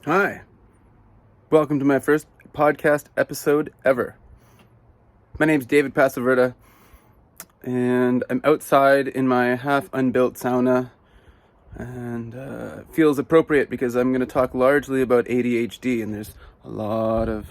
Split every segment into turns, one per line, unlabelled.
Hi, welcome to my first podcast episode ever. My name's David Pasaverda, and I'm outside in my half-unbuilt sauna, and it feels appropriate because I'm going to talk largely about ADHD, and there's a lot of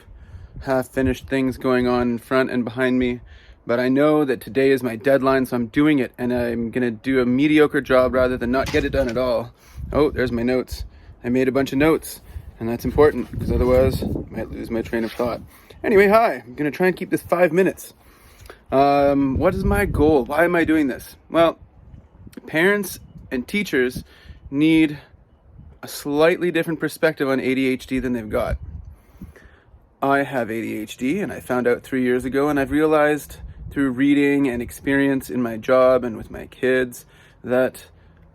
half-finished things going on in front and behind me, but I know that today is my deadline, so I'm doing it, and I'm going to do a mediocre job rather than not get it done at all. Oh, there's my notes. I made a bunch of notes. And that's important because otherwise I might lose my train of thought. Anyway, hi. I'm going to try and keep this 5 minutes. What is my goal? Why am I doing this? Well, parents and teachers need a slightly different perspective on ADHD than they've got. I have ADHD, and I found out 3 years ago, and I've realized through reading and experience in my job and with my kids that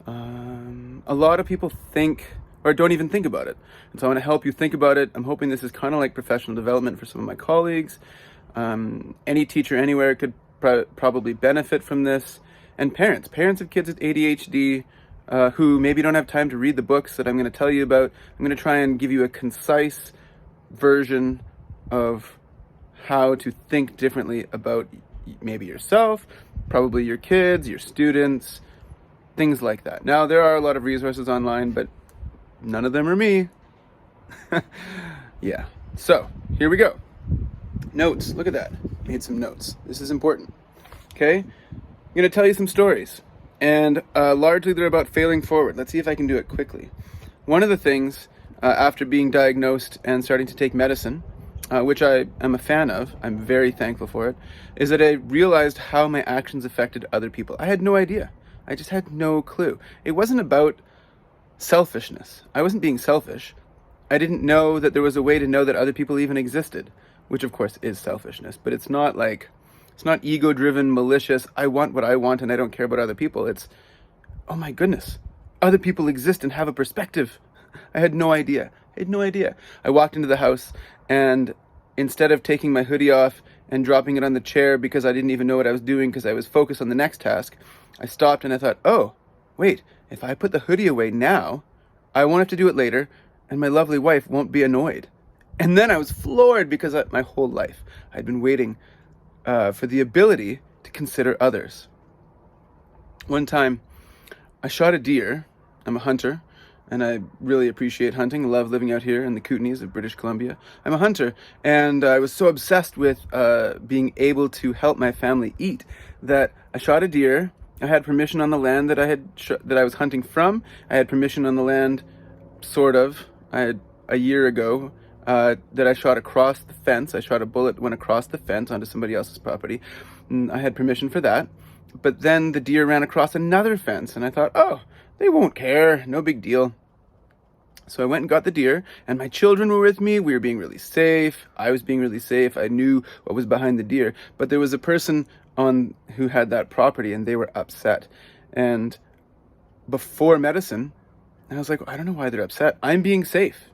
a lot of people think or don't even think about it. And so I want to help you think about it. I'm hoping this is kind of like professional development for some of my colleagues. Any teacher anywhere could probably benefit from this. And parents of kids with ADHD who maybe don't have time to read the books that I'm going to tell you about. I'm going to try and give you a concise version of how to think differently about maybe yourself, probably your kids, your students, things like that. Now, there are a lot of resources online, but none of them are me. Yeah. So, here we go. Notes. Look at that. Made some notes. This is important. Okay? I'm going to tell you some stories. And largely they're about failing forward. Let's see if I can do it quickly. One of the things, after being diagnosed and starting to take medicine, which I am a fan of, I'm very thankful for it, is that I realized how my actions affected other people. I had no idea. I just had no clue. It wasn't about selfishness. I wasn't being selfish. I didn't know that there was a way to know that other people even existed, which of course is selfishness, but it's not ego-driven, malicious, I want what I want and I don't care about other people. It's, oh my goodness, other people exist and have a perspective. I had no idea. I walked into the house, and instead of taking my hoodie off and dropping it on the chair because I didn't even know what I was doing because I was focused on the next task, I stopped and I thought, oh, wait, if I put the hoodie away now, I won't have to do it later, and my lovely wife won't be annoyed. And then I was floored because my whole life I'd been waiting for the ability to consider others. One time, I shot a deer. I'm a hunter, and I really appreciate hunting. I love living out here in the Kootenays of British Columbia. I'm a hunter, and I was so obsessed with being able to help my family eat that I shot a deer. I had permission on the land that I was hunting from. I had permission on the land, sort of. I had a year ago that I shot across the fence. I shot a bullet, went across the fence onto somebody else's property. And I had permission for that. But then the deer ran across another fence, and I thought, oh, they won't care. No big deal. So I went and got the deer, and my children were with me. We were being really safe. I was being really safe. I knew what was behind the deer. But there was a person who had that property, and they were upset. And before medicine, I was like, I don't know why they're upset. I'm being safe.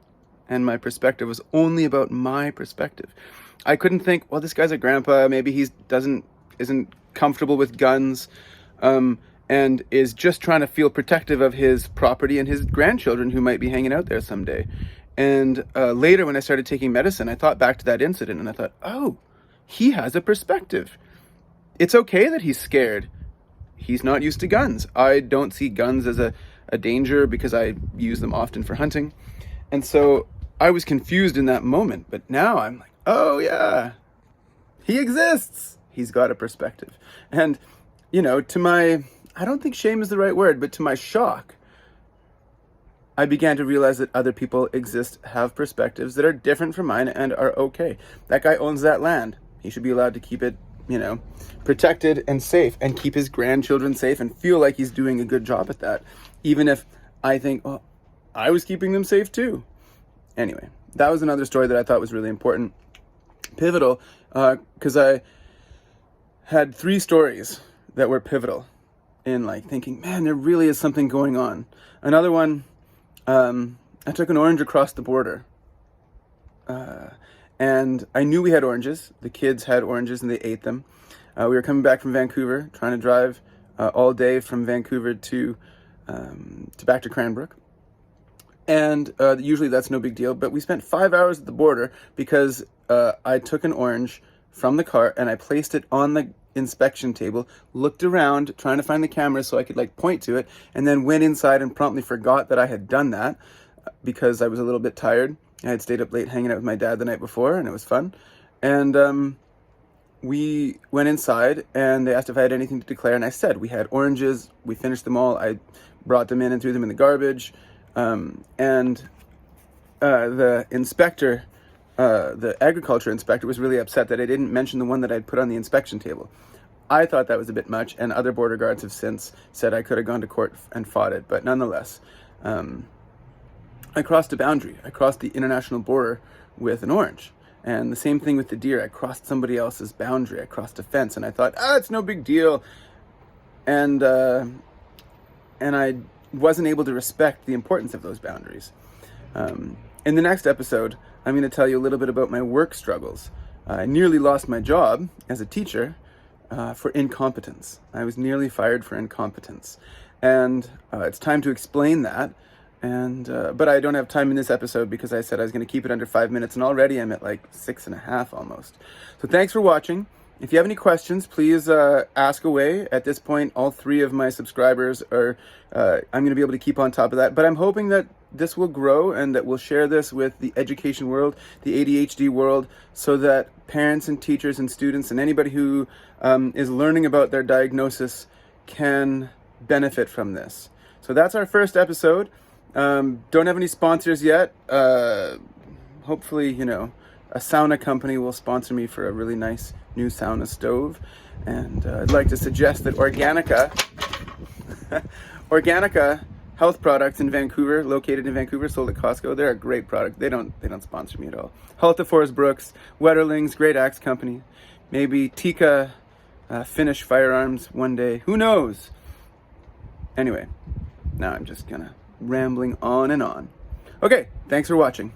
And my perspective was only about my perspective. I couldn't think, well, this guy's a grandpa. Maybe he isn't comfortable with guns, and is just trying to feel protective of his property and his grandchildren who might be hanging out there someday. And later, when I started taking medicine, I thought back to that incident, and I thought, oh, he has a perspective. It's okay that he's scared. He's not used to guns. I don't see guns as a danger because I use them often for hunting. And so I was confused in that moment. But now I'm like, oh yeah, he exists. He's got a perspective. And, I don't think shame is the right word, but to my shock, I began to realize that other people have perspectives that are different from mine and are okay. That guy owns that land. He should be allowed to keep it, protected and safe, and keep his grandchildren safe and feel like he's doing a good job at that. Even if I think, well, I was keeping them safe too. Anyway, that was another story that I thought was really important. Pivotal, because I had 3 stories that were pivotal in thinking, man, there really is something going on. Another one, I took an orange across the border. And I knew we had oranges. The kids had oranges and they ate them. We were coming back from Vancouver, trying to drive all day from Vancouver to back to Cranbrook. And usually that's no big deal, but we spent 5 hours at the border because I took an orange from the car and I placed it on the inspection table, looked around trying to find the camera so I could like point to it, and then went inside and promptly forgot that I had done that because I was a little bit tired. I had stayed up late hanging out with my dad the night before, and it was fun. And we went inside and they asked if I had anything to declare, and I said we had oranges. We finished them all. I brought them in and threw them in the garbage. And the inspector, the agriculture inspector, was really upset that I didn't mention the one that I'd put on the inspection table. I thought that was a bit much, and other border guards have since said I could have gone to court and fought it, but nonetheless, I crossed a boundary. I crossed the international border with an orange. And the same thing with the deer. I crossed somebody else's boundary. I crossed a fence, and I thought, it's no big deal. And I wasn't able to respect the importance of those boundaries. In the next episode, I'm going to tell you a little bit about my work struggles. I nearly lost my job as a teacher for incompetence. I was nearly fired for incompetence. And it's time to explain that. But I don't have time in this episode because I said I was going to keep it under 5 minutes, and already I'm at like 6.5 almost. So thanks for watching. If you have any questions, please ask away. At this point, all 3 of my subscribers are, I'm going to be able to keep on top of that. But I'm hoping that this will grow and that we'll share this with the education world, the ADHD world, so that parents and teachers and students and anybody who is learning about their diagnosis can benefit from this. So that's our first episode. Don't have any sponsors yet. Hopefully, a sauna company will sponsor me for a really nice new sauna stove. And I'd like to suggest that Organica health products in Vancouver, located in Vancouver, sold at Costco. They're a great product. They don't sponsor me at all. Health of Forest Brooks, Wetterlings, Great Axe Company, maybe Tika Finnish Firearms one day. Who knows? Anyway, now I'm just gonna rambling on and on. Okay, thanks for watching.